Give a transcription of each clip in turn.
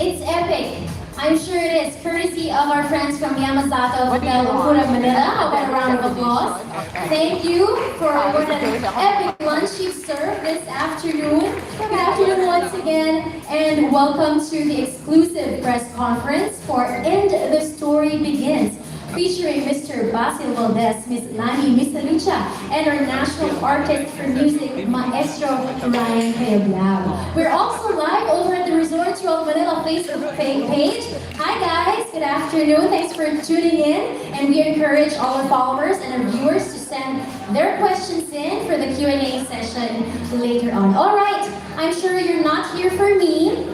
It's epic. I'm sure it is, courtesy of our friends from Yamazato Hotel Ukura, Manila. How about a round of applause? Thank you for what an epic lunch you've served this afternoon. Good afternoon once again, and welcome to the exclusive press conference for And the Story Begins, featuring Mr. Basil Valdez, Miss Lani, Misalucha, and our national artist for music, Maestro Ryan Cayabyab. We're also live over at the Resort 12 Manila Facebook page. Hi guys, good afternoon. Thanks for tuning in, and we encourage all our followers and our viewers to send their questions in for the Q&A session later on. All right, I'm sure you're not here for me.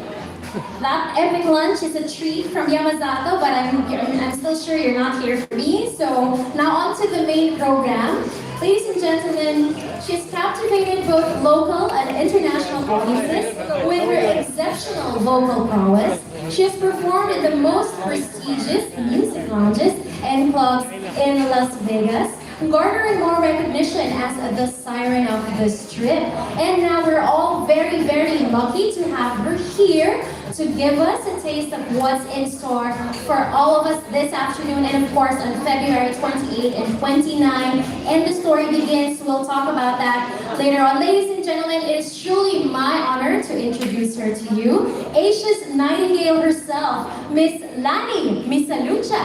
That epic lunch is a treat from Yamazato, but I'm still sure you're not here for me. So now on to the main program. Ladies and gentlemen, she has captivated both local and international audiences with her exceptional vocal prowess. She has performed in the most prestigious music lounges and clubs in Las Vegas, garnering more recognition as the siren of the strip. And now we're all very, very lucky to have her here to give us a taste of what's in store for all of us this afternoon, and of course on February 28 and 29. And the story begins. We'll talk about that later on. Ladies and gentlemen, it is truly my honor to introduce her to you. Asia's Nightingale herself, Miss Lani Misalucha.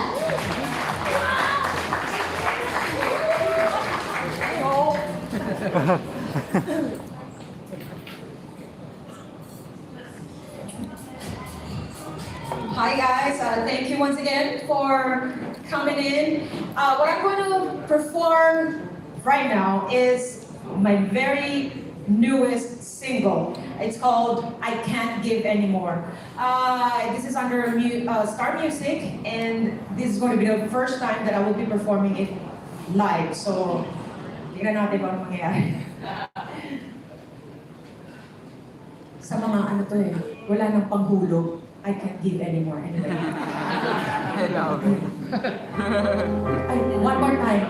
Hi guys, thank you once again for coming in. What I'm going to perform right now is my very newest single. It's called I Can't Give Anymore. This is under Star Music, and this is going to be the first time that I will be performing it live. So, tingnan natin kung ano mangyayari. Sa mga ano to eh, wala nang panghulog. I can't give anymore anyway. Hello. One more time.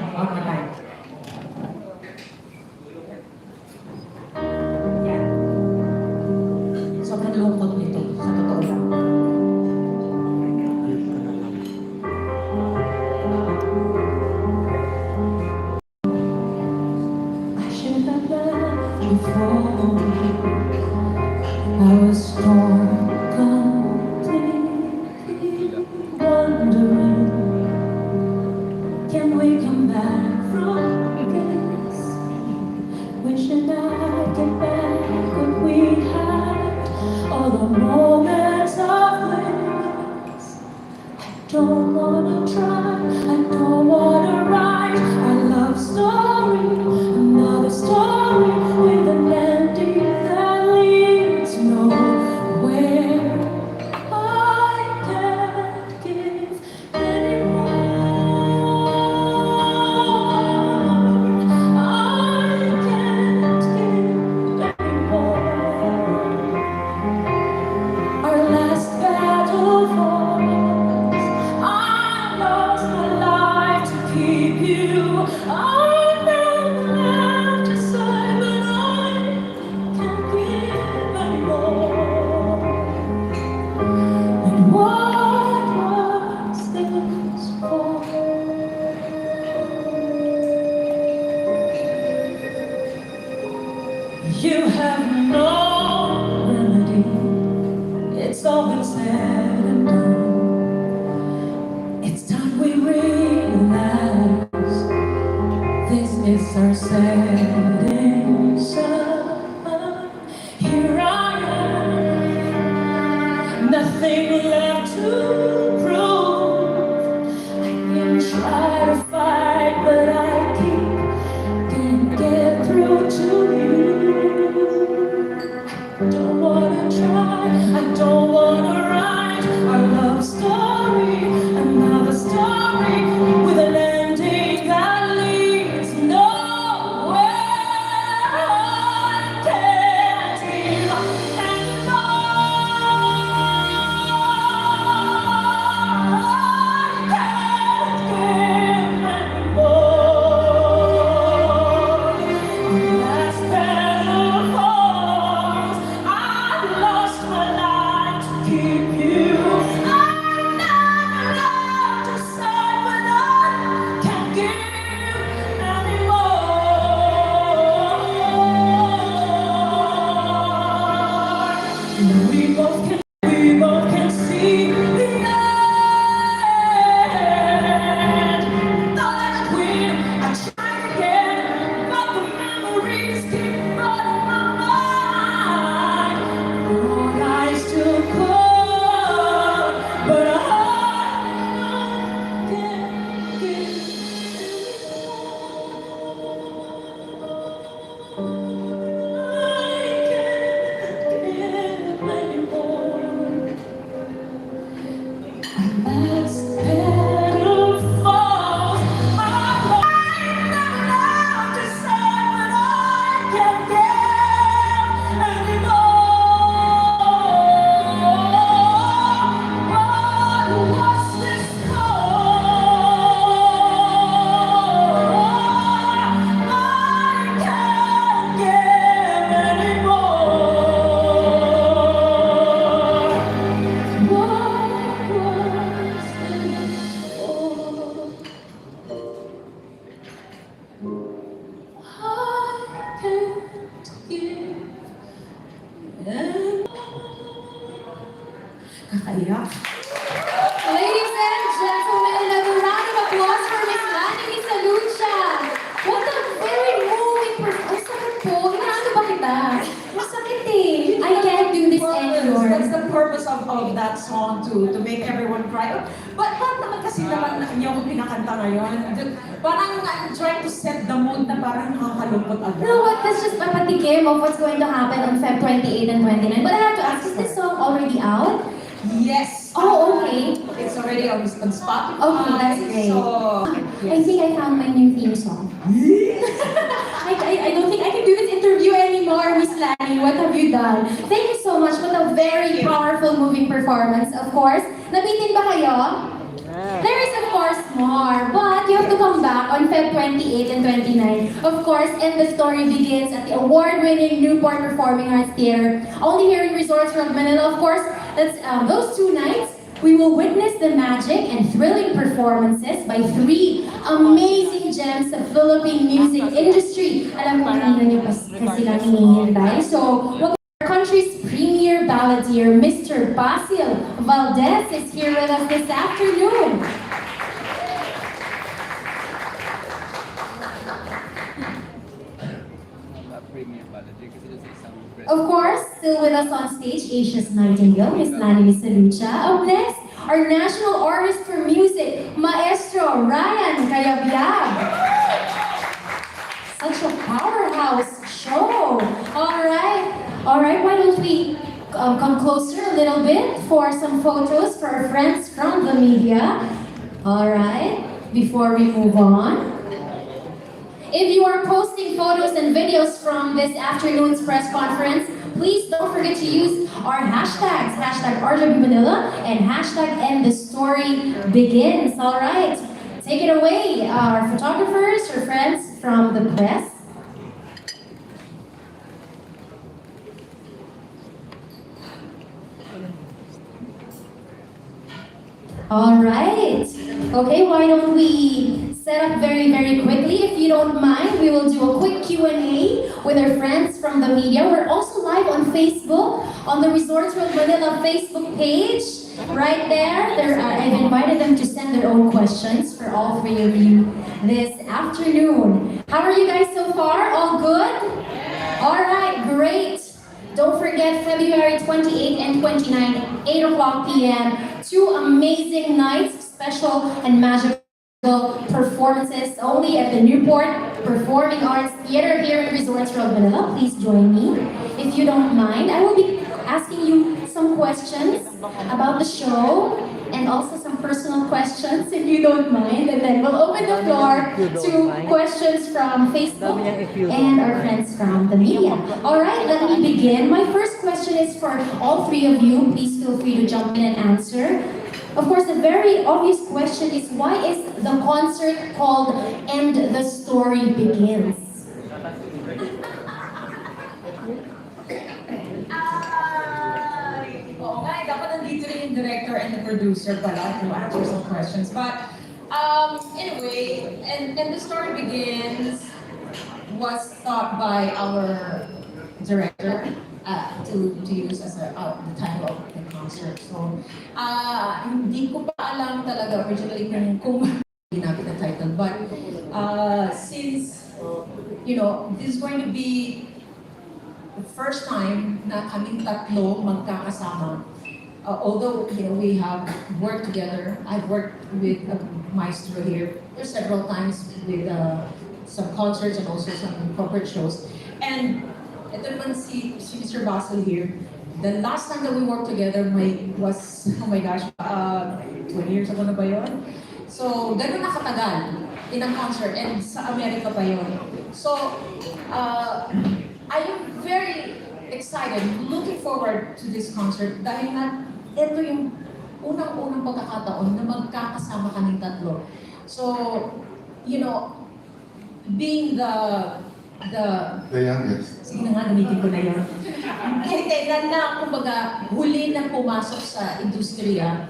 Yan. Sobrang lungkot nito, sa totoo lang. I should have left before I was strong. Can we come back from this? Wishing I get back what we had, all the moments of bliss. I don't wanna try, I don't wanna write our love story, another story with an ending that leads nowhere. You have no remedy. It's all been said and done. It's time we realize this is our setting sun. Here I am, nothing left to prove. I can try to fight, but I can't get through to you. I don't wanna try, I don't wanna write our love story, another story with an ending that leads nowhere. I can't give anymore. we both can see the end. Thought I was queen, I tried again, but the memories keep running my mind. Your eyes still cold, but I can't get anymore. As petal falls, I'm never allowed to say what I can't get anymore. What was this for? I can't get anymore. What was this for? I can't give Kakaiyak. Ladies and gentlemen, another round of applause for Miss Lani Misalucha. What a very moving performance. Ang sakit po. Inaano ba kita? Ang sakit eh. I can't do this anymore. That's the purpose of that song to make everyone cry. But naman kasi naman yung pinakanta ngayon. Parang I'm trying to set the mood na parang nakakalungkot agad. You know what? That's just a patikim of what's going to happen on Feb 28 and 29. But I have to ask, is this song already out? Yes. Oh, okay. It's already on Spotify. Okay, that's great. So, I think I found my new theme song. I don't think I can do this interview anymore, Miss Lani. What have you done? Thank you so much for the very powerful moving performance, of course. Nabitin ba kayo? There is of course more, but you have to come back on Feb 28 and 29. Of course, and the story begins at the award-winning Newport Performing Arts Theater, only here in Resorts World Manila. Of course, that's those 2 nights. We will witness the magic and thrilling performances by 3 amazing gems of Philippine music industry. Alam ko kanina niyo kasi lang hinihintay. So, our country's premier balladeer, Mr. Basil Valdez, is here with us this afternoon. Of course, still with us on stage, Asia's Nightingale, Miss Lani Misalucha. Up next, our national artist for music, Maestro Ryan Cayabyab. Such a powerhouse show. All right, why don't we come closer a little bit for some photos for our friends from the media. All right, before we move on. If you are posting photos and videos from this afternoon's press conference, please don't forget to use our hashtags, hashtag RWM Manila and hashtag #endthestory_begins. All right, take it away, our photographers, our friends from the press. All right. Okay, why don't we set up very, very quickly? If you don't mind, we will do a quick Q&A with our friends from the media. We're also live on Facebook, on the Resorts World Manila Facebook page. Right there, I've invited them to send their own questions for all 3 of you this afternoon. How are you guys so far? All good? All right, great. Don't forget February 28 and 29, 8 o'clock p.m. 2 amazing nights, special and magical performances only at the Newport Performing Arts Theater here in Resorts World Manila. Please join me. If you don't mind, I will be asking you some questions about the show and also some personal questions if you don't mind, and then we'll open the floor to questions from Facebook and our friends from the media. All right, let me begin. My first question is for all 3 of you. Please feel free to jump in and answer. Of course, the very obvious question is, why is the concert called "And the Story Begins"? Oo nga, dapat nandito rin yung director and the producer pala to answer some questions. But anyway, and the story begins was thought by our director, to use as the title of the concert. So, hindi ko pa alam talaga originally kung ginamit na title. But since, you know, this is going to be the first time na kaming tatlo magkakasama. Although, you know, we have worked together, I've worked with Maestro here. There's several times with some concerts and also some corporate shows. And ito naman si Mr. Basil here. The last time that we worked together was, oh my gosh, 20 years ago na ba yun? So, ganun na katagal in a concert and sa Amerika pa yun. So, I am very excited, looking forward to this concert dahil na ito yung unang-unang pagkakataon na magkakasama kaming tatlo. So, you know, being the youngest. Sige na nga, gamitin ko na yun. Hindi, na kumbaga, huli na pumasok sa industriya.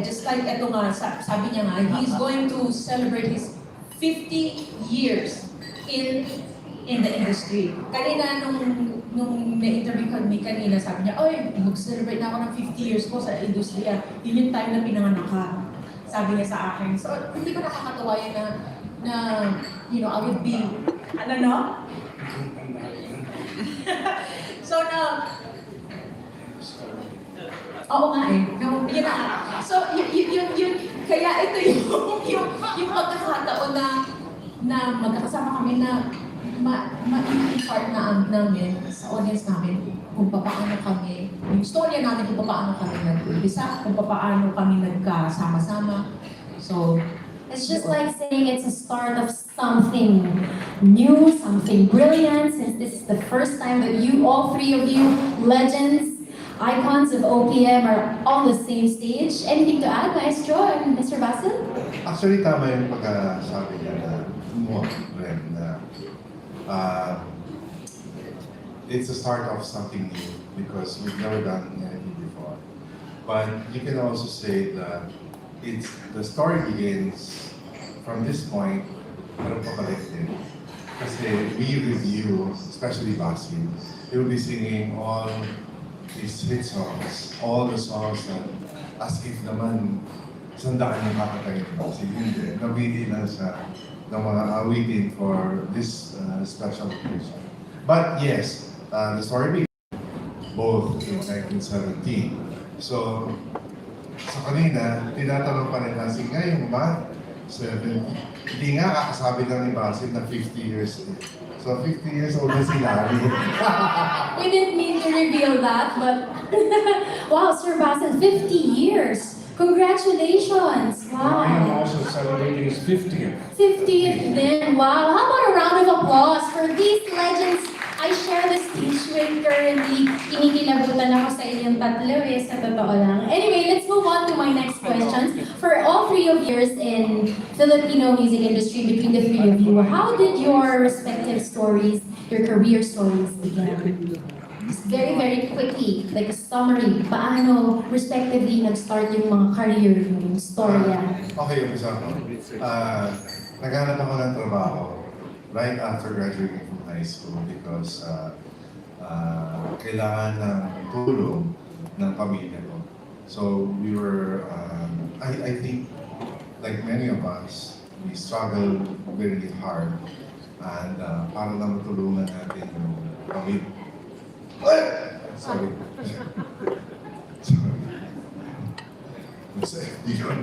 Just like ito nga, sabi niya nga, he's going to celebrate his 50 years in the industry. Kanina, nung na-interview kami kanina, sabi niya, oy, mag-celebrate na ako ng 50 years ko sa industriya. Yun yung time na pinanganak ka. Sabi niya sa akin. So, hindi ko nakakatawa yun na, you know, I would be, ano no? So, oo nga eh. Yun na. So, yun, kaya ito yung pagkakataon na magkakasama kami na ma-impart na namin sa audience namin kung paano kami, yung storya namin kung paano kami nag-umpisa, kung paano kami nagkasama-sama. So, It's just like saying it's a start of something new, something brilliant, since this is the first time that you, all three of you, legends, icons of OPM are on the same stage. Anything to add, Maestro and Mr. Basil? Actually, tama yung pagkasabi niya na mo, Ren, na it's a start of something new because we've never done anything before. But you can also say that the story begins from this point, pero pa-collective. Kasi we review, especially Basil, he will be singing all his hit songs, all the songs that as if naman sandaan yung kakatayin ni Basil. Hindi, nabili lang siya ng mga awitin for this special occasion. But yes, the story began both in 1917. So, sa kanina, tinatanong pa rin natin, ngayon ba, 70? Hindi nga, kakasabi lang ni Basil na 50 years old. So, 50 years old na si Lani. We didn't mean to reveal that, but wow, Sir Basil, 50 years! Congratulations! I am Wow! also celebrating his 50th. 50th din, wow! How about a round of applause for these legends? I share the stage with currently. Kinikilabutan ako sa inyong tatlo eh, sa totoo lang. Anyway, let's move on to my next questions. For all three of yours in Filipino music industry, between the three of you, how did your respective stories, your career stories begin? Just very, very quickly, like a summary, paano respectively nag-start yung mga career, yung storya? Okay, umpisa ko. Naghanap ako ng trabaho right after graduating from high school because kailangan ng tulong ng pamilya ko. So we were, I think, like many of us, we struggled very hard and para lang matulungan natin yung pamilya. Sorry. Sorry. Masaya yun.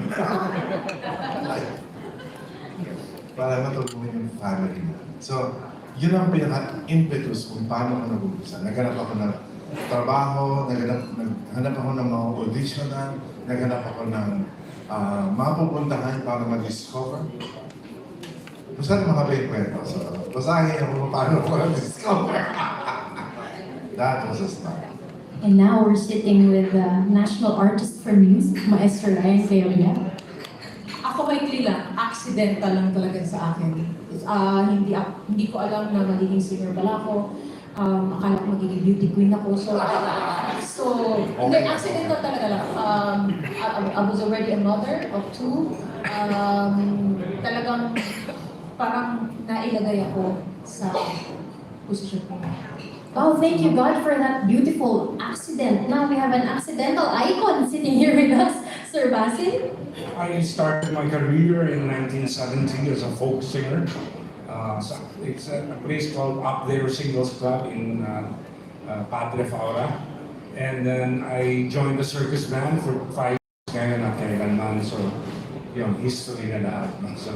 Para matulungan yung family na. So, yun ang pinaka-impetus kung paano ako nag-umpisa. Naghanap ako ng trabaho, naghanap ako ng mga auditionan, naghanap ako ng mapupuntahan para ma-discover. Basta mga ba yung kwento? So, basahin ako kung paano ako na-discover. That was a start. And now we're sitting with the National Artist for Music, Maestro Ryan Cayabyab. ako maikli lang, accidental lang talaga sa akin. Hindi ko alam na magiging singer pala ako. Akala ko magiging beauty queen ako. So hindi, accidental talaga lang. I was already a mother of two. Talagang parang nailagay ako sa posisyon ko. Wow, thank you God for that beautiful accident. Now we have an accidental icon sitting here with us, Sir Basil. I started my career in 1970 as a folk singer. It's a place called Up There Singles Club in Padre Faura. And then I joined the circus band for 5 years ngayon at kailanman. So, yung history na lahat. So,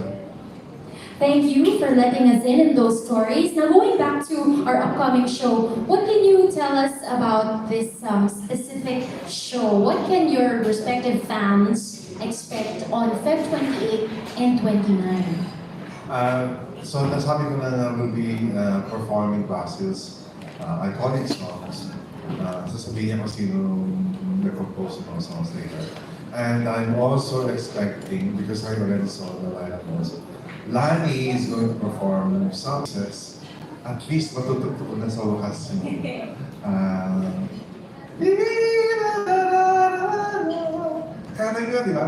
Thank you for letting us in those stories. Now going back to our upcoming show, what can you tell us about this specific show? What can your respective fans expect on Feb 28 and 29? So nasabi ko na will be performing Basil's iconic songs. Sasabihin niya kung sino nag-compose ng songs later. And I'm also expecting, because I already saw the lineup also, Lani is going to perform some pieces. At least matutugtog na sa wakas niya. Kaya nyo, di ba?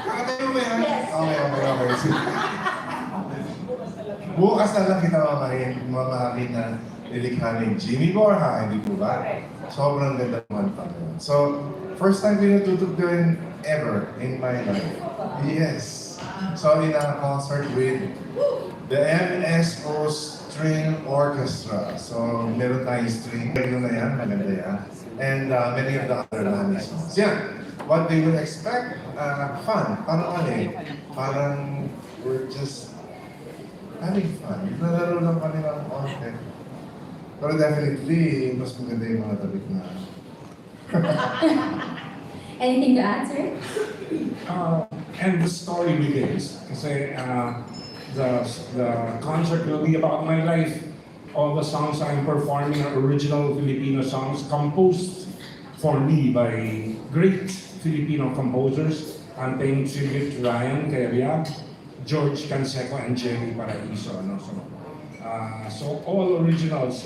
Kakatayo mo yan? Okay. Bukas na lang kita mamahalin na nilikha ni Jimmy Borja, hindi po ba? Sobrang ganda naman pa. So, first time ko natutugtugan ever in my life. Yes. So, in a concert with the MSO String Orchestra. So, meron tayong string. Meron na yan, maganda yan. And many of the other Lani songs. Yeah. What they would expect, fun. Parang parang we're just having fun. Nalaro lang kami ng konti. Pero definitely, mas maganda yung mga tabik na. Anything to answer? and the story begins. Kasi the concert will be about my life. All the songs I'm performing are original Filipino songs composed for me by great Filipino composers. I'm paying tribute to Ryan Cayabyab, George Canseco, and Jerry Paraiso. No? So all originals,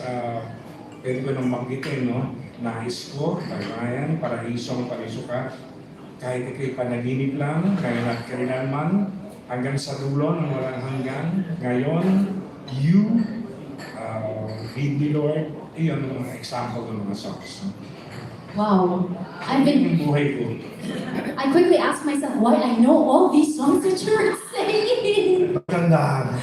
pwede ko nang maggitin, no? Nais ko, kay Ryan, Paraisong Parisuka, kahit ikay panaginip lang, ngayon at kailanman, hanggang sa dulo ng walang hanggan, ngayon, you, lead me Lord, iyon ang mga example ng mga songs. Wow. Yung buhay ko. I quickly asked myself why I know all these songs that you're singing. Magandaan.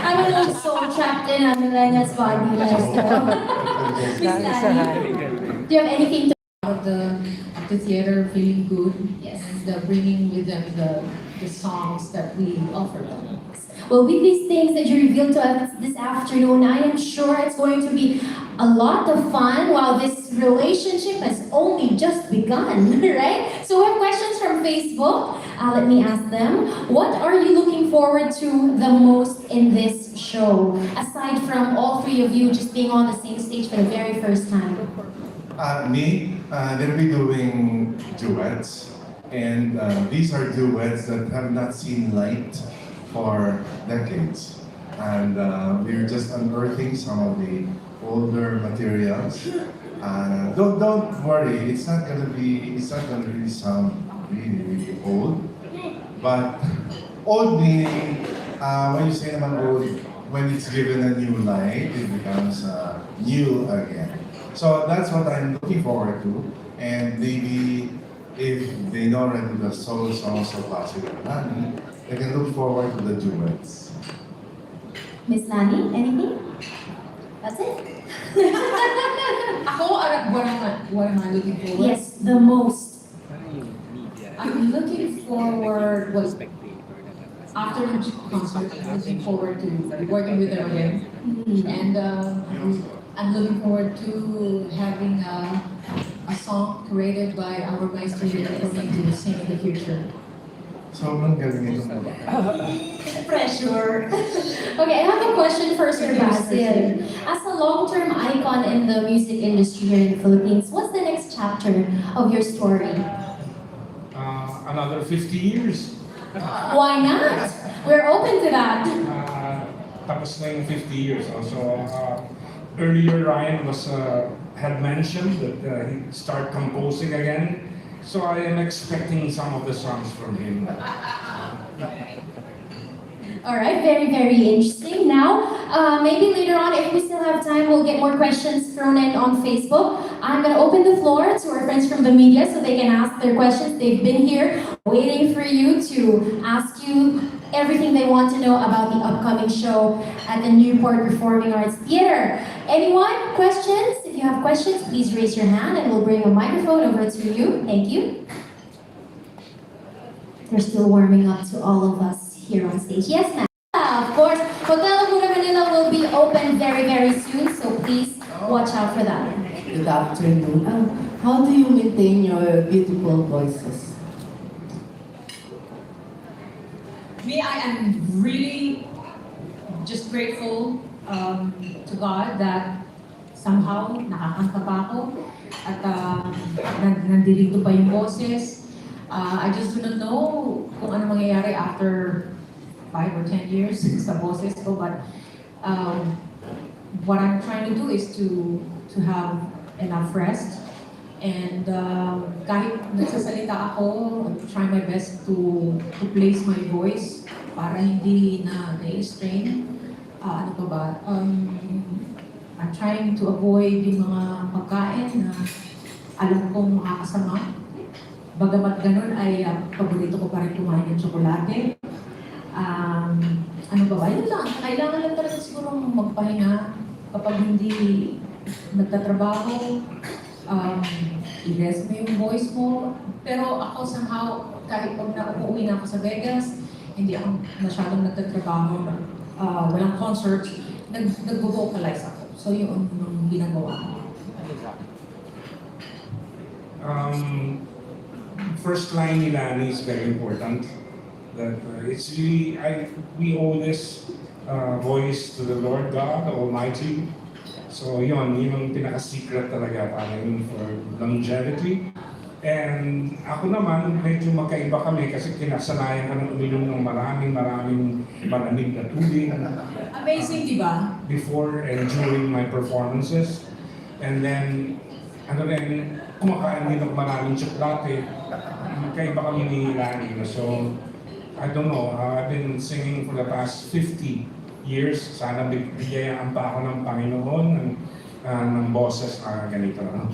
I'm a little soul trapped in Amelania's body. Miss Lani, do you have anything to Out of the theater, feeling good, Yes. and bringing with them the songs that we offer them. Well, with these things that you revealed to us this afternoon, I am sure it's going to be a lot of fun while this relationship has only just begun, right? So we have questions from Facebook. Let me ask them. What are you looking forward to the most in this show? Aside from all three of you just being on the same stage for the very first time. They'll be doing duets. And these are duets that have not seen light for decades. And we're just unearthing some of the older materials. Don't worry, it's not gonna really sound really old. But old meaning, when you say naman old, when it's given a new light, it becomes new again. So that's what I'm looking forward to. And maybe if they know already the solo songs of Basil and Lani, they can look forward to the duets. Miss Lani, anything? That's it? Ako, what am I looking forward? Yes, the most. I'm looking forward, after the concert, I'm looking forward to working with them again. And I'm looking forward to having a song created by our maestro for me to sing in the future. Sobrang galing ito mo. Pressure. Okay, I have a question for Sir Basil. As a long-term icon in the music industry here in the Philippines, what's the next chapter of your story? Another 50 years. Why not? We're open to that. Tapos na yung 50 years. Also, earlier Ryan had mentioned that he'd start composing again. So I am expecting some of the songs from him. All right, very, very interesting. Now, Maybe later on, if we still have time, we'll get more questions thrown in on Facebook. I'm gonna open the floor to our friends from the media so they can ask their questions. They've been here waiting for you to ask you everything they want to know about the upcoming show at the Newport Performing Arts Theater. Anyone? Questions? If you have questions, please raise your hand and we'll bring a microphone over to you. Thank you. They're still warming up to all of us here on stage. Yes, ma'am. Of course, Hotel Pura Manila will be open very, very soon, so please watch out for that. Good afternoon. How do you maintain your beautiful voices? Me, I am really just grateful to God that somehow nakakanta pa ako at nandito pa yung boses. I just do not know kung ano mangyayari after 5 or 10 years sa boses ko, but what I'm trying to do is to have enough rest. And kahit nagsasalita ako, I try my best to place my voice para hindi na-strain. Ano pa ba? I'm trying to avoid yung mga pagkain na alam kong makakasama. Bagamat ganun ay paborito ko pa rin kumain ng tsokolate. Ano ba ba? Yun lang. Kailangan lang talaga siguro magpahinga kapag hindi nagtatrabaho. I-rest mo yung voice mo. Pero ako somehow, kahit pag uuwi na ako sa Vegas, hindi ako masyadong nagtatrabaho. Walang concert, nag-vocalize ako. So yun yung ginagawa ko. First line ni Lani is very important. That it's really, we owe this voice to the Lord God Almighty. So yun yung pinaka-secret talaga para yun for longevity. And ako naman, medyo magkaiba kami kasi kinasanayan ka ng uminom ng maraming malamig na tubig. Amazing, di ba? Before and during my performances. And then, kumakain din ng maraming tsokolate. Magkaiba kami ni Lani. So, I don't know, I've been singing for the past 50 years. Sana bigyan pa ako ng Panginoon ng boses na ganito. No?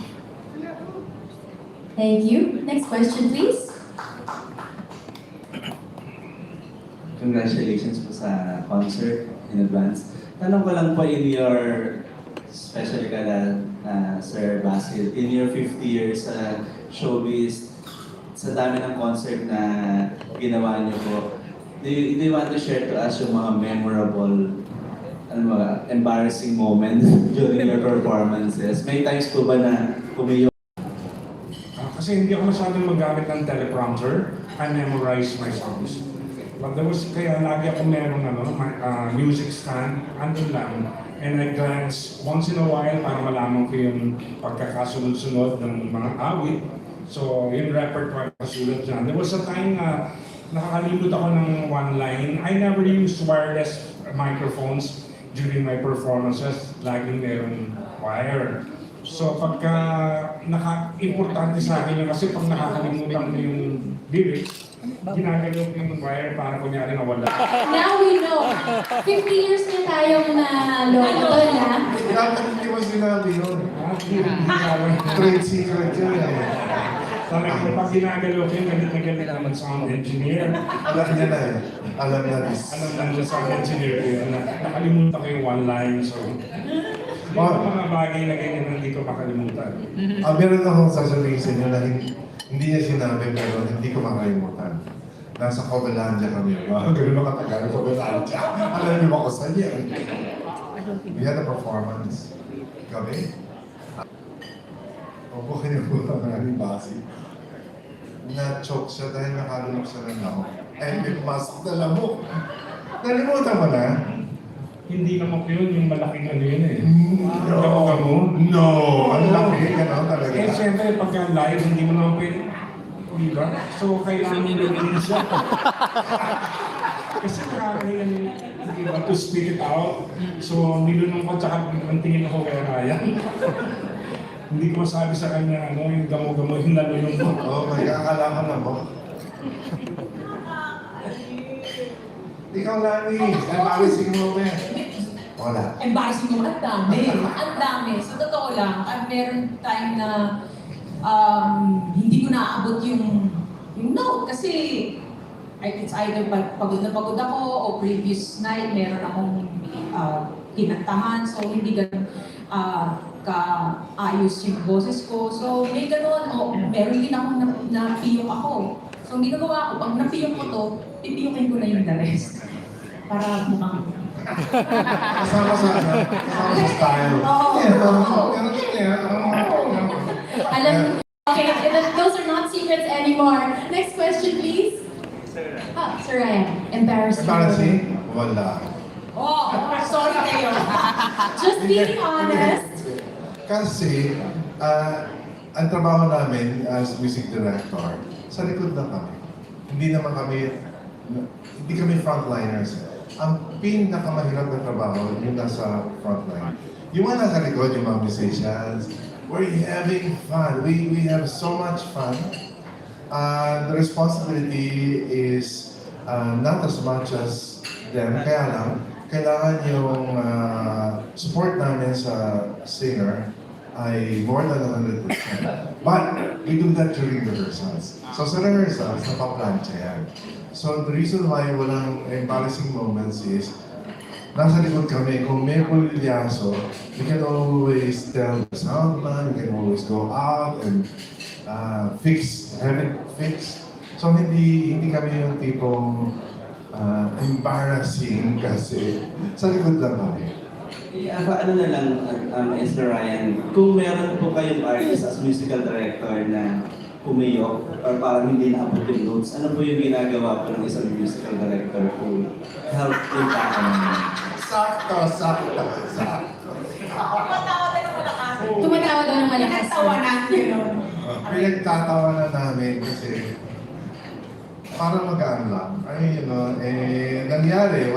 Thank you. Next question, please. Congratulations po sa concert in advance. Tanong ko lang po in your, especially Sir Basil, in your 50 years sa showbiz, sa dami ng concert na ginawa niyo po, do you want to share to us yung mga memorable, embarrassing moments during your performances? May times po ba na umiyo? Kasi hindi ako masyadong magamit ng teleprompter. I memorize my songs. But there was, kaya lagi ako merong music stand, andun lang. And I glance once in a while para malaman ko yung pagkakasunod-sunod ng mga awit. So, yung repertoire kasulat dyan. There was a time na nakakalimut ako ng one line. I never used wireless microphones during my performances. Laging merong wire. So, pagka importante sa akin yun kasi pag nakakalimutan ko yung lyrics, ginagalaw ko yung wire para kunyari nawala. Now we know. 50 years na tayong naloko na. Dapat hindi mo sinabi yun. Trade secret yun. Talagang pag ginagalaw ko yung galit na galit naman sound engineer. Alam niya na eh. Alam na this. Alam na siya sound engineer ko yun. Nakalimutan ko yung one line. So, yung mga bagay na ganyan hindi ko makalimutan. Meron akong sasabihin sa inyo na hindi niya sinabi pero hindi ko makalimutan. Nasa Covalandia kami. Ganun na katagal, Covalandia. Alam niyo ba ko saan yan? We had a performance. Gabi. Opo kayo po ang maraming basi. Na-choke siya dahil nakalunok siya ng lamok. Eh, may pumasok na lamok. Nalimutan mo na? Hindi naman yun, yung malaking ano yun eh. No. No. Ang laki. Gano'n talaga. Eh, siyempre, pagka live, hindi mo naman pwede. Diba? So, kailangan mo rin siya. Kasi nakakahiyan diba, to speak it out. So, nilunong ko, tsaka ang tingin ako kay Ryan. Hindi ko masabi sa kanya, yung gamo-gamo yung nalunong ko. Oo, magkakalaman na mo. Ikaw, Lani. Embarrassing moment. Wala. Embarrassing mo, ang dami. Ang dami. Sa totoo lang, meron time na hindi ko naaabot yung note kasi it's either pagod na pagod ako o previous night meron akong kinantahan, so hindi ganun kaayos yung boses ko. So may ganun, o meron din akong napiyok ako. So ang ginagawa ko, pag napiyok ko to, pipiyukin ko na yung the rest. Para mukhang Kasama sa style. Oo. Ganun din yan. Alam, okay, those are not secrets anymore. Next question, please. Ah, Sir Ryan, embarrassing. Embarrassing? Wala. sorry kayo. Just being honest. Kasi, ang trabaho namin as music director, sa likod lang kami. Hindi kami frontliners. Ang pinakamahirap na trabaho, yung nasa frontline. Yung mga nasa likod, yung mga musicians, we're having fun. We have so much fun. The responsibility is not as much as them. Kaya lang, kailangan yung support namin sa singer ay more than 100%. But we do that during rehearsals. So sa rehearsals, napaplancha yan. So the reason why walang embarrassing moments is nasa likod kami, kung may pulilyaso, we can always tell the soundman, we can always go out and have it fixed. So hindi kami yung tipong embarrassing kasi sa likod lang kami. Ano na lang, Mr. Ryan, kung meron po kayong artist as musical director na umiyok or parang hindi naabot yung notes, ano po yung ginagawa po ng isang musical director to help yung tao naman? Sakto. Tumatawa daw ng malakas. Tawanan, gano'n. Pinagtatawanan namin kasi para magaan lang. Nangyari,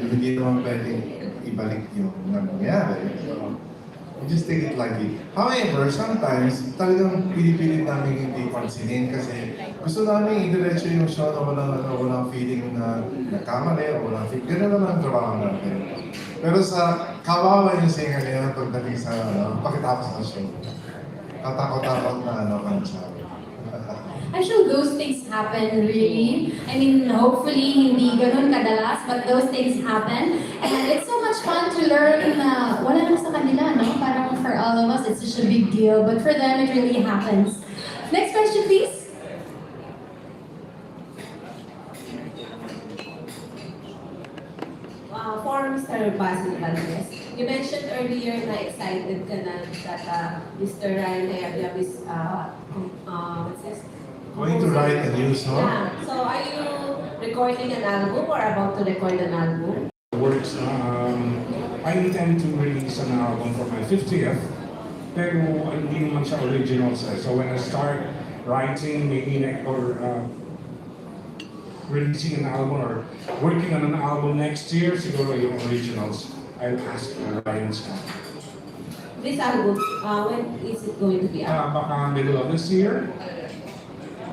hindi naman pwedeng ibalik yung nangyari. So, we just take it lightly. However, sometimes, talagang pinipilit namin hindi pansinin kasi gusto namin idiretso yung show na walang feeling na nagkamali o walang feeling. Ganun naman ang trabaho natin. Pero sa kawawa yung singer niya pagdating sa pagkatapos ng show. Tatakot-takot na kantsa. I'm sure those things happen, really. I mean, hopefully, hindi ganun kadalas, but those things happen. And it's so much fun to learn na wala lang sa kanila, no? Parang for all of us, it's such a big deal, but for them, it really happens. Next question, please. For Mr. Basil Valdez, you mentioned earlier na excited ka na that Mr. Ryan Cayabyab is, what's this? Going to write a new song? Yeah. So are you recording an album or about to record an album? Works, I intend to release an album for my 50th, pero hindi naman siya originals. So when I start writing, maybe or releasing an album or working on an album next year, siguro yung originals, I'll ask Ryan Scott. This album, when is it going to be out? Baka middle of this year.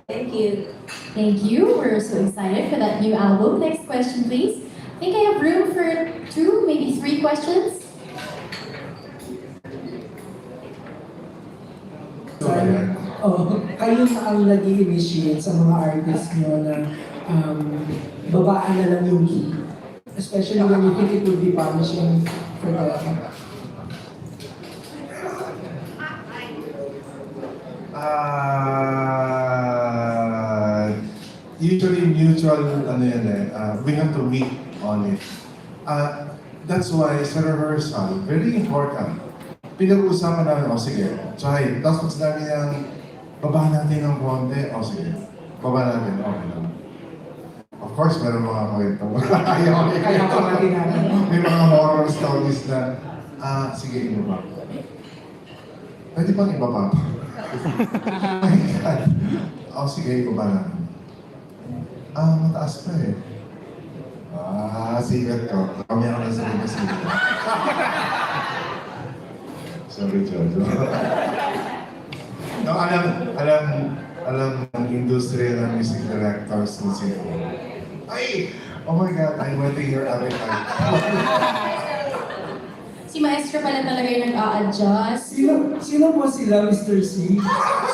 Thank you. Thank you. We're so excited for that new album. Next question, please. I think I have room for 2, maybe 3 questions. Kayo na ang nag-i-initiate sa mga artists nyo na babaan na lang yung key. Especially when you think it would be punishing for the usually mutual, we have to meet on it. That's why sa rehearsal, very important. Pinag-uusapan namin, sige, try. Tapos pag sinabi niyang, baba natin ng konti, sige, baba natin, okay lang. Of course, meron mga kwento. Kaya kamati natin. May mga horror stories na, sige, ibaba. Pwede bang ibaba pa? My God. Sige, ibaba natin. Mataas pa eh. Sigat ko. Kami ako na sabi ko sigat. Sorry, Jojo. No, alam ng industriya ng music directors ng Singapore. Ay! Oh my God, I'm wetting your appetite. Si Maestro pala talaga yung nag-a-adjust. Sino po sila, Mr. C?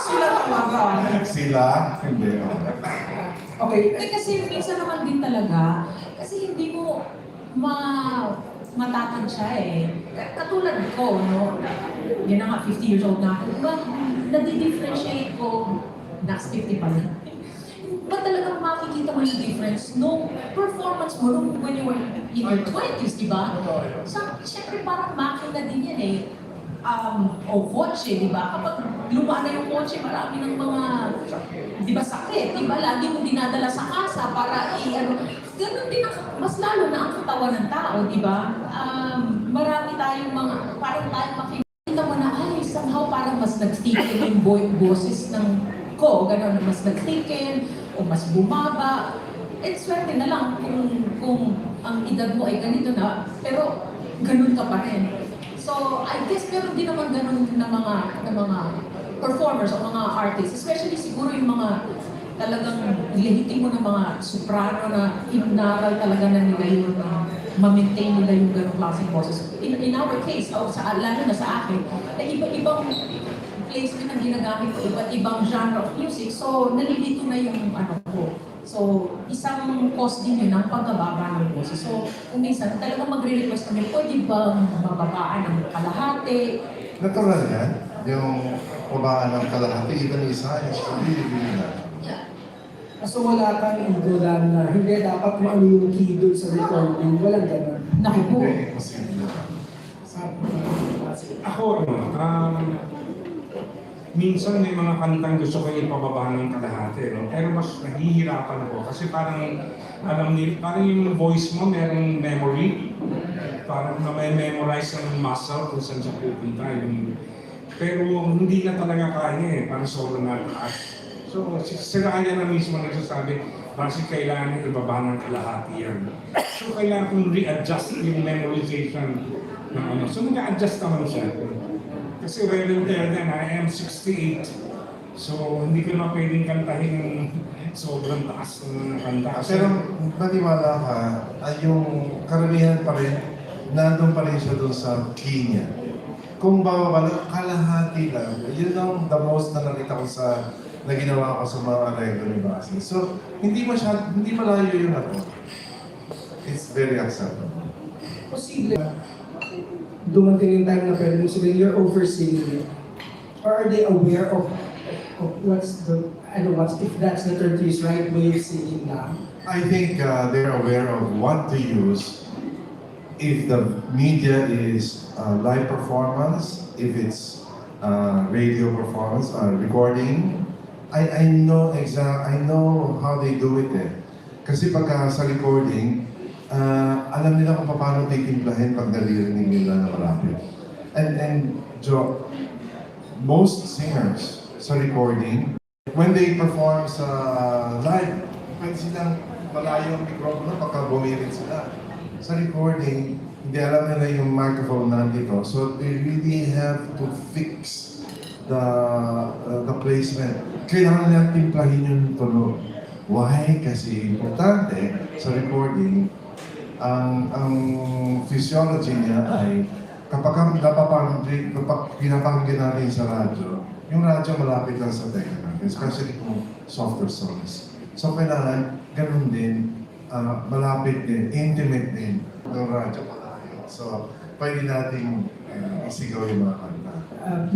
Sila talaga. Sila, hindi. Okay, Kasi minsan naman din talaga, kasi hindi mo matatansya eh. Katulad ko, no? Yan na nga, 50 years old na ako. Diba, nadi-differentiate ko, next 50 pa lang. Ba talagang makikita mo yung difference nung performance mo nung when you were in your 20s, di ba? Siyempre parang makina din yan eh. O kotse, di ba? Kapag luma na yung kotse, marami ng mga, di ba, sakit, di ba? Lagi mo dinadala sa kasa para ganun din, mas lalo na ang katawan ng tao, di ba? Marami tayong mga, parang tayong makikita mo na, ay, somehow parang mas nag-thicken yung boses ng ko, ganun, mas nag-thicken, o mas bumaba. Swerte na lang kung ang edad mo ay ganito na, pero ganun ka pa rin. So, I guess meron din naman ganun na mga performers o mga artists, especially siguro yung mga talagang lehitimo na mga soprano na inaral talaga na nila yun, ma-maintain nila yung ganung klaseng boses. In our case, o lalo na sa akin, na iba-ibang placement ang ginagamit ko, iba't ibang genre of music, so nalilito na yung ano ko. So, isang cause din yun ang pagbababa ng boses. So, kung minsan, talagang magre-request kami, pwede bang mababaan ng kalahati? Natural yan. Yung babaan ng kalahati, even isa, is really na. so wala kang ego lang na hindi dapat maano yung key doon sa recording. Walang ganun. Naku po. Hindi, imposible. Ako, minsan may mga kantang gusto ko ipababa ng kalahati, no? Pero mas nahihirapan ako kasi parang, parang yung voice mo merong memory, parang na may memorize ng muscle kung saan siya pupunta. Pero hindi na talaga kaya eh, parang sobrang nataas. So, si Ryan na mismo nagsasabi, kasi kailangan ibaba ng kalahati yan. So, kailangan kong re-adjust yung memorization ng ano. So, nag-adjust naman siya. Kasi wear and tear din, I am 68. So, hindi ko na pwedeng kantahin ng sobrang taas ng kanta. Pero maniwala ka, yung karamihan pa rin, nandun pa rin siya doon sa key niya. Kung bababa lang, kalahati lang. Yun ang the most na nakita ko sa na ginawa ko sa mga arreglo ni Basi. So, hindi malayo yung ako. It's very acceptable. Posible. Dumating yung time na pwede mo sabihin, you're oversinging it. Or are they aware of what's the, if that's the term to use, right way of singing now? I think they're aware of what to use. If the media is live performance, if it's radio performance, recording, I know how they do it eh. Kasi pagka sa recording, alam nila kung paano titimplahin pag naririnig nila na malapit. And Joe, most singers sa recording, when they perform sa live, pwede silang malayo ang microphone pagka bumirit sila. Sa recording, hindi alam nila yung microphone nandito. So they really have to fix the placement. Kailangan nila timplahin yung tunog. Why? Kasi importante sa recording, ang physiology niya ay kapag pinapakinggan natin sa radyo, yung radyo malapit lang sa tenga natin, especially kung softer songs. So kailangan ganun din, malapit din, intimate din ng radyo malayo. So pwede nating isigaw yung mga kanta.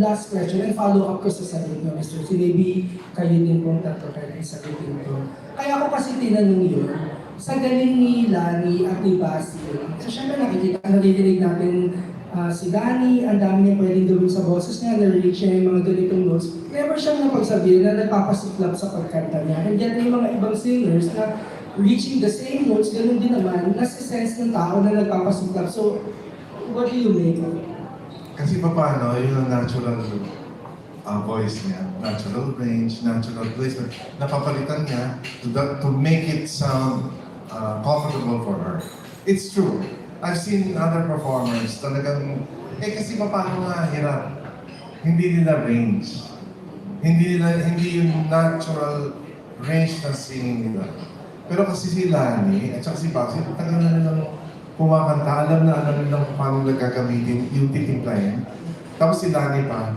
Last question, and follow-up ko sa sagot niyo, Mr. C. Maybe kayo din pong tatlo kayo sagutin ko. Kaya ako kasi tinanong yun, sa galing ni Lani at ni Basil. So syempre naririnig natin si Lani, ang dami niya pwedeng gawin sa boses niya, na-reach niya yung mga ganitong notes. Never siyang napagsabihin na nagpapasiklab sa pagkanta niya. And yet may mga ibang singers na reaching the same notes, ganun din naman, nasi-sense ng tao na nagpapasiklab. So, what do you make of it? Kasi paano, yun ang natural voice niya, natural range, natural placement. Napapalitan niya to make it sound comfortable for her. It's true. I've seen other performers talagang, kasi paano nga hirap. Hindi nila range. Hindi yung natural range na singing nila. Pero kasi si Lani at saka si Baxi, tagal na nilang kumakanta, alam nila kung paano nagagamitin yung titimplahin. Tapos si Lani pa,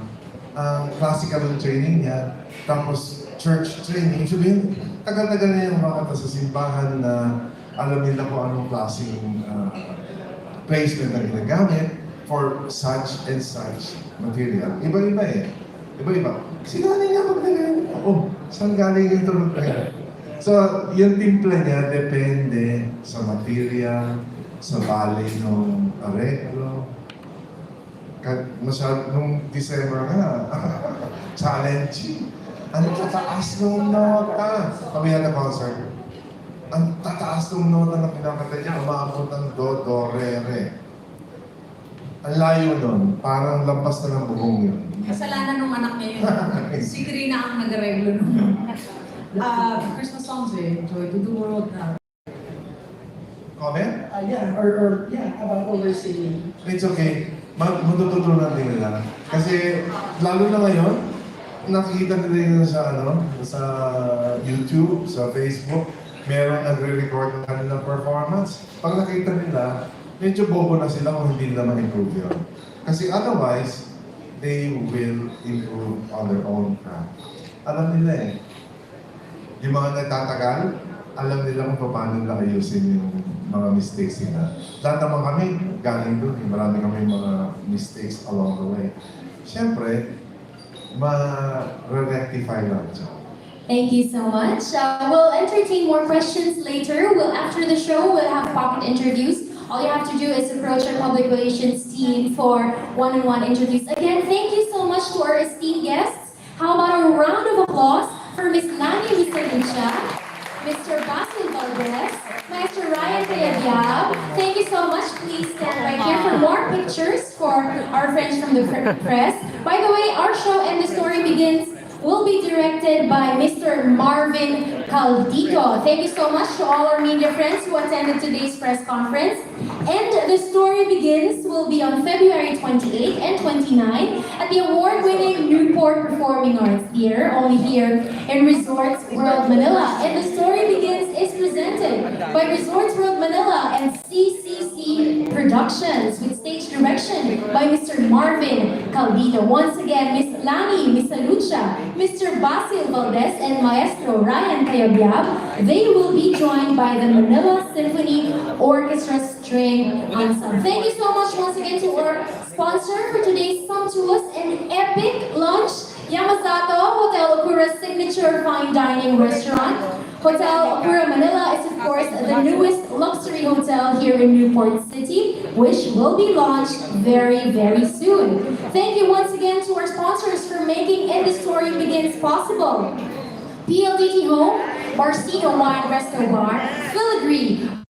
classical yung training niya, tapos church training. Sabihin, tagal-tagal na yung kumakanta sa simbahan na alam nila kung anong klaseng placement na ginagamit for such and such material. Iba-iba eh. Iba-iba. Sila nga maglagay. Oh, saan galing yung tulog na? So, yung timpla niya depende sa material, sa bali ng areglo. Nung December nga, challenge. Ang tataas ng nota. Kami na concert. Ang tataas ng nota na pinakanta niya, umabot ng do, re, re. Ang layo nun, parang lampas na ng bubong yun. Kasalanan ng anak niya yun. Si Krina ang nag-reglo nun. Christmas songs eh. Joy to the world na. Comment? About overseeing. It's okay. Matututunan din nila. Kasi lalo na ngayon, nakikita nila yun sa YouTube, sa Facebook, meron nagre-record ng kanilang performance. Pag nakita nila, medyo bobo na sila kung hindi nila ma-improve yun. Kasi otherwise, they will improve on their own craft. Alam nila eh. Yung mga nagtatagal, alam nila kung paano nila ayusin yung mga mistakes nila. Lahat naman kami, galing doon. Marami kami mga mistakes along the way. Siyempre, ma-rectify lang siya. Thank you so much. We'll entertain more questions later. After the show, we'll have pocket interviews. All you have to do is approach our public relations team for one-on-one interviews. Again, thank you so much to our esteemed guests. How about a round of applause for Miss Lani Misalucha, Mr. Basil Valdez, Master Ryan Cayabyab. Thank you so much. Please stand right here for more pictures for our friends from the press. By the way, our show and the story begins will be directed by Mr. Marvin Caldito. Thank you so much to all our media friends who attended today's press conference. And the story begins will be on February 28 and 29 at the award-winning Newport Performing Arts Theater, only here in Resorts World Manila. And the story begins is presented by Resorts World Manila and CCC Productions with stage direction by Mr. Marvin Caldito. Once again, Miss Lani Misalucha, Mr. Basil Valdez, and Maestro Ryan Cayabyab. They will be joined by the Manila Symphony Orchestra String Ensemble. Thank you so much once again to our sponsor for today's sumptuous and epic lunch, Yamazato Hotel Okura's signature fine dining restaurant. Hotel Okura Manila is of course the newest luxury hotel here in Newport City, which will be launched very, very soon. Thank you once again to our sponsors for making And the Story Begins possible. PLDT Home, Barcino Wine Resto Bar, Filigree,